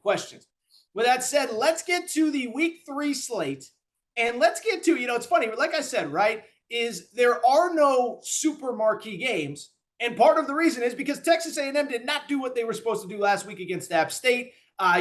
questions. With that said, let's get to the week 3 slate. And let's get to, it's funny, like I said, right, is there are no super marquee games. And part of the reason is because Texas A&M did not do what they were supposed to do last week against App State.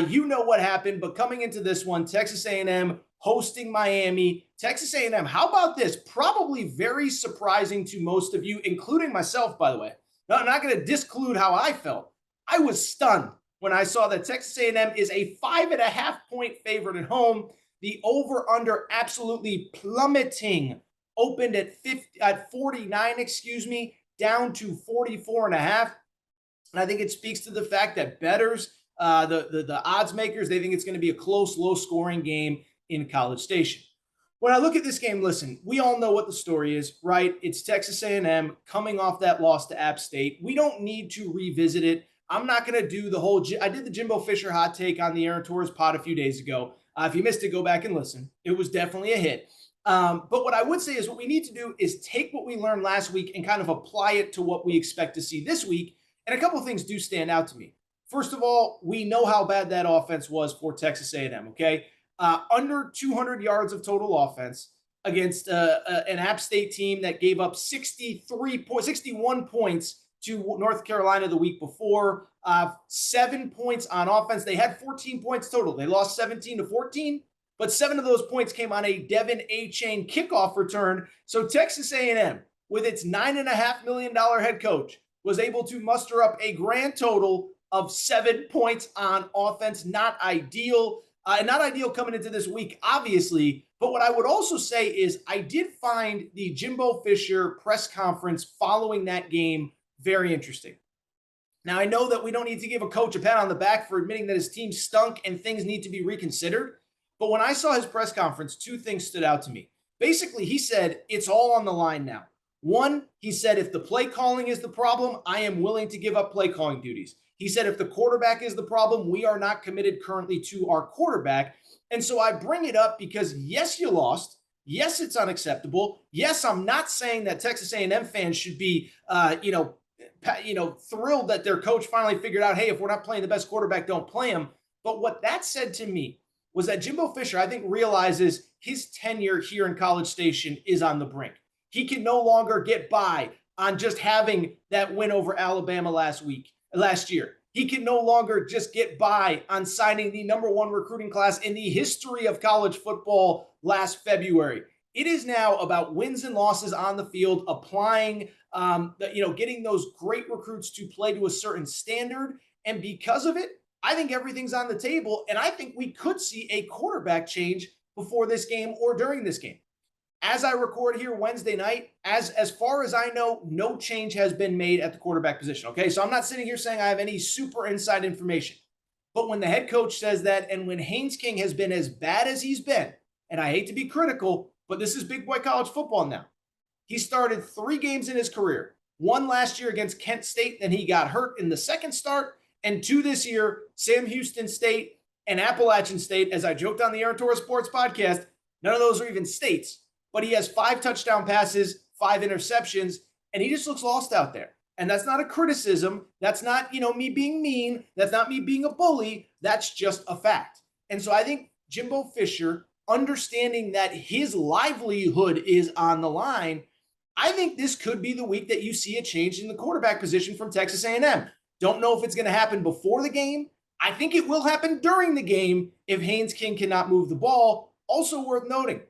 You know what happened, but coming into this one, Texas A&M hosting Miami. Texas A&M, how about this? Probably very surprising to most of you, including myself, by the way. No, I'm not going to disclude how I felt. I was stunned when I saw that Texas A&M is a 5.5-point favorite at home. The over-under absolutely plummeting, opened at 49, down to 44.5. And I think it speaks to the fact that bettors, the odds makers, they think it's going to be a close, low-scoring game in College Station. When I look at this game, listen, we all know what the story is, right? It's Texas A&M coming off that loss to App State. We don't need to revisit it. I'm not going to do the whole – I did the Jimbo Fisher hot take on the Aaron Torres pod a few days ago. If you missed it, go back and listen. It was definitely a hit. But what I would say is what we need to do is take what we learned last week and kind of apply it to what we expect to see this week. And a couple of things do stand out to me. First of all, we know how bad that offense was for Texas A&M, okay? Under 200 yards of total offense against an App State team that gave up 61 points to North Carolina the week before, 7 points on offense. They had 14 points total. They lost 17-14, but 7 of those points came on a Devin A-Chain kickoff return. So Texas A&M, with its $9.5 million head coach, was able to muster up a grand total of 7 points on offense. Not ideal. Not ideal coming into this week, obviously. But what I would also say is I did find the Jimbo Fisher press conference following that game very interesting. Now, I know that we don't need to give a coach a pat on the back for admitting that his team stunk and things need to be reconsidered. But when I saw his press conference, 2 things stood out to me. Basically, he said, it's all on the line now. One, he said, if the play calling is the problem, I am willing to give up play calling duties. He said, if the quarterback is the problem, we are not committed currently to our quarterback. And so I bring it up because, yes, you lost. Yes, it's unacceptable. Yes, I'm not saying that Texas A&M fans should be, thrilled that their coach finally figured out, hey, if we're not playing the best quarterback, don't play him. But what that said to me was that Jimbo Fisher, I think, realizes his tenure here in College Station is on the brink. He can no longer get by on just having that win over Alabama last year. He can no longer just get by on signing the number 1 recruiting class in the history of college football last February. It is now about wins and losses on the field, applying, getting those great recruits to play to a certain standard. And because of it, I think everything's on the table. And I think we could see a quarterback change before this game or during this game. As I record here Wednesday night, as far as I know, no change has been made at the quarterback position, okay? So I'm not sitting here saying I have any super inside information. But when the head coach says that, and when Haynes King has been as bad as he's been, and I hate to be critical, but this is big boy college football now. He started 3 games in his career. 1 last year against Kent State, then he got hurt in the second start, and 2 this year, Sam Houston State and Appalachian State. As I joked on the Aaron Torres Sports podcast, none of those are even states. But he has 5 touchdown passes, 5 interceptions, and he just looks lost out there. And that's not a criticism. That's not, me being mean. That's not me being a bully. That's just a fact. And so I think Jimbo Fisher, understanding that his livelihood is on the line, I think this could be the week that you see a change in the quarterback position from Texas A&M. Don't know if it's going to happen before the game. I think it will happen during the game if Haynes King cannot move the ball. Also worth noting,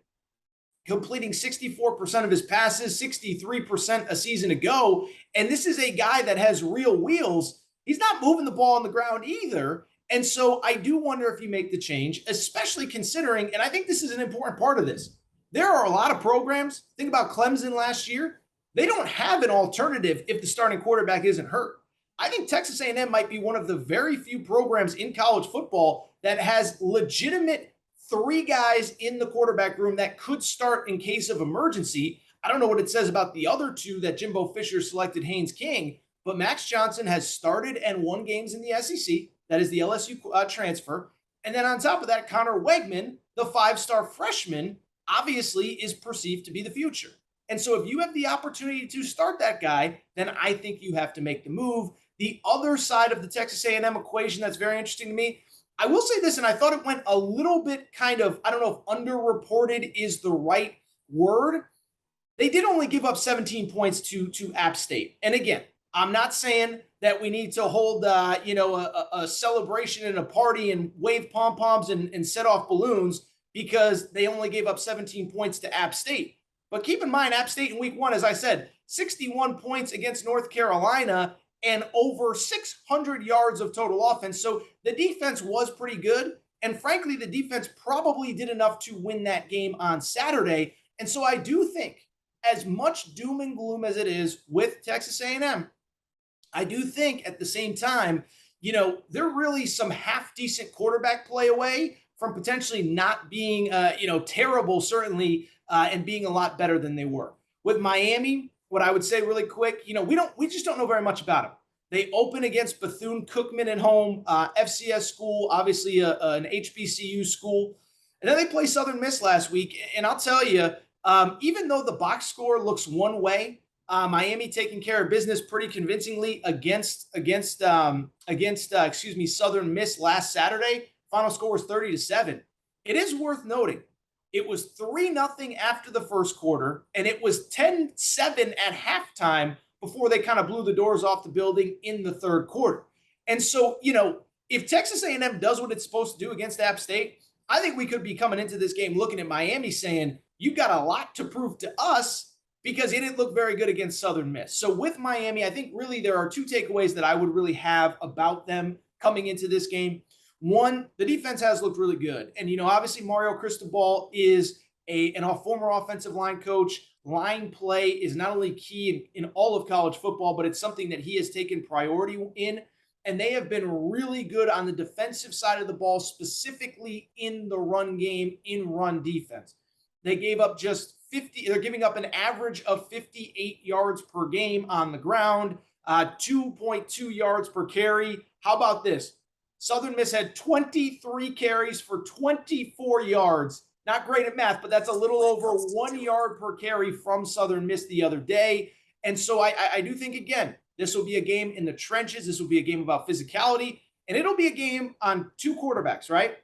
completing 64% of his passes, 63% a season ago. And this is a guy that has real wheels. He's not moving the ball on the ground either. And so I do wonder if you make the change, especially considering, and I think this is an important part of this, there are a lot of programs, think about Clemson last year, they don't have an alternative if the starting quarterback isn't hurt. I think Texas A&M might be one of the very few programs in college football that has legitimate 3 guys in the quarterback room that could start in case of emergency. I don't know what it says about the other 2 that Jimbo Fisher selected Haynes King, but Max Johnson has started and won games in the SEC. That is the LSU transfer. And then on top of that, Connor Wegman, the 5-star freshman, obviously is perceived to be the future. And so if you have the opportunity to start that guy, then I think you have to make the move. The other side of the Texas A&M equation that's very interesting to me I will say this, and I thought it went a little bit kind of, I don't know if underreported is the right word. They did only give up 17 points to App State. And again, I'm not saying that we need to hold a celebration and a party and wave pom poms and set off balloons because they only gave up 17 points to App State. But keep in mind, App State in week one, as I said, 61 points against North Carolina and over 600 yards of total offense. So the defense was pretty good. And frankly, the defense probably did enough to win that game on Saturday. And so I do think, as much doom and gloom as it is with Texas A&M, I do think at the same time, they're really some half decent quarterback play away from potentially not being, terrible, certainly, and being a lot better than they were. With Miami, what I would say really quick, we just don't know very much about them. They open against Bethune-Cookman at home, FCS school, obviously an HBCU school. And then they play Southern Miss last week. And I'll tell you, even though the box score looks one way, Miami taking care of business pretty convincingly against Southern Miss last Saturday. Final score was 30-7. It is worth noting it was 3-0 after the first quarter, and it was 10-7 at halftime before they kind of blew the doors off the building in the third quarter. And so, if Texas A&M does what it's supposed to do against App State, I think we could be coming into this game looking at Miami saying, you've got a lot to prove to us because it didn't look very good against Southern Miss. So with Miami, I think really there are two takeaways that I would really have about them coming into this game. One, the defense has looked really good. And, obviously Mario Cristobal is a former offensive line coach. Line play is not only key in all of college football, but it's something that he has taken priority in. And they have been really good on the defensive side of the ball, specifically in the run game, in run defense. They gave up they're giving up an average of 58 yards per game on the ground, 2.2 yards per carry. How about this? Southern Miss had 23 carries for 24 yards. Not great at math, but that's a little over 1 yard per carry from Southern Miss the other day. And so I do think, again, this will be a game in the trenches. This will be a game about physicality, and it'll be a game on two quarterbacks, right?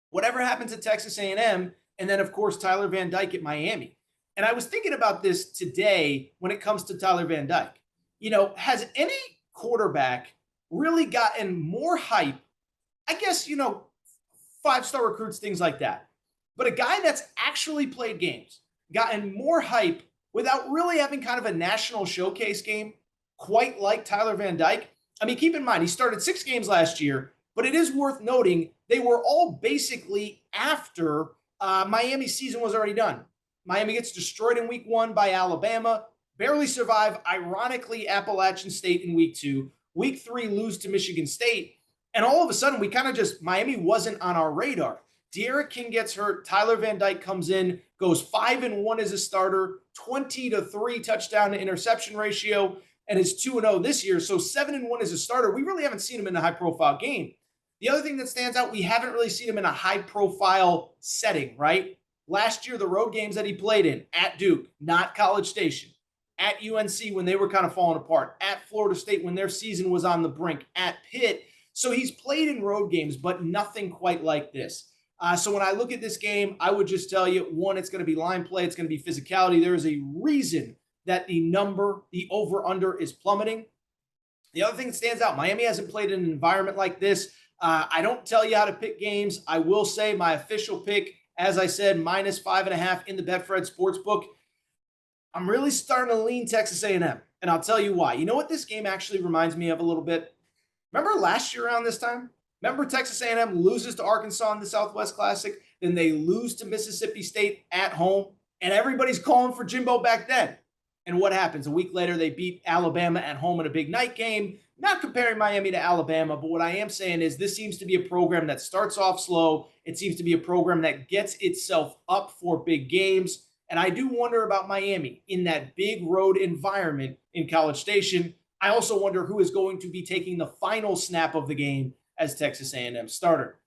Whatever happens at Texas A&M, and then, of course, Tyler Van Dyke at Miami. And I was thinking about this today when it comes to Tyler Van Dyke. Has any quarterback really gotten more hype? I guess, five-star recruits, things like that. But a guy that's actually played games, gotten more hype without really having kind of a national showcase game, quite like Tyler Van Dyke. I mean, keep in mind, he started 6 games last year, but it is worth noting they were all basically after Miami's season was already done. Miami gets destroyed in week 1 by Alabama, barely survive, ironically, Appalachian State in week 2. Week 3, lose to Michigan State. And all of a sudden, we kind of Miami wasn't on our radar. De'Aaron King gets hurt. Tyler Van Dyke comes in, goes 5-1 as a starter, 20-3 touchdown to interception ratio, and is 2-0 this year. So 7-1 as a starter. We really haven't seen him in a high-profile game. The other thing that stands out, we haven't really seen him in a high-profile setting, right? Last year, the road games that he played in, at Duke, not College Station, at UNC when they were kind of falling apart, at Florida State when their season was on the brink, at Pitt. So he's played in road games, but nothing quite like this. So when I look at this game, I would just tell you, one, it's going to be line play. It's going to be physicality. There is a reason that the over-under is plummeting. The other thing that stands out, Miami hasn't played in an environment like this. I don't tell you how to pick games. I will say my official pick, as I said, -5.5 in the Betfred Sportsbook. I'm really starting to lean Texas A&M, and I'll tell you why. You know what this game actually reminds me of a little bit? Remember last year around this time? Remember Texas A&M loses to Arkansas in the Southwest Classic, then they lose to Mississippi State at home, and everybody's calling for Jimbo back then. And what happens? A week later, they beat Alabama at home in a big night game. Not comparing Miami to Alabama, but what I am saying is this seems to be a program that starts off slow. It seems to be a program that gets itself up for big games. And I do wonder about Miami in that big road environment in College Station. I also wonder who is going to be taking the final snap of the game as Texas A&M starter.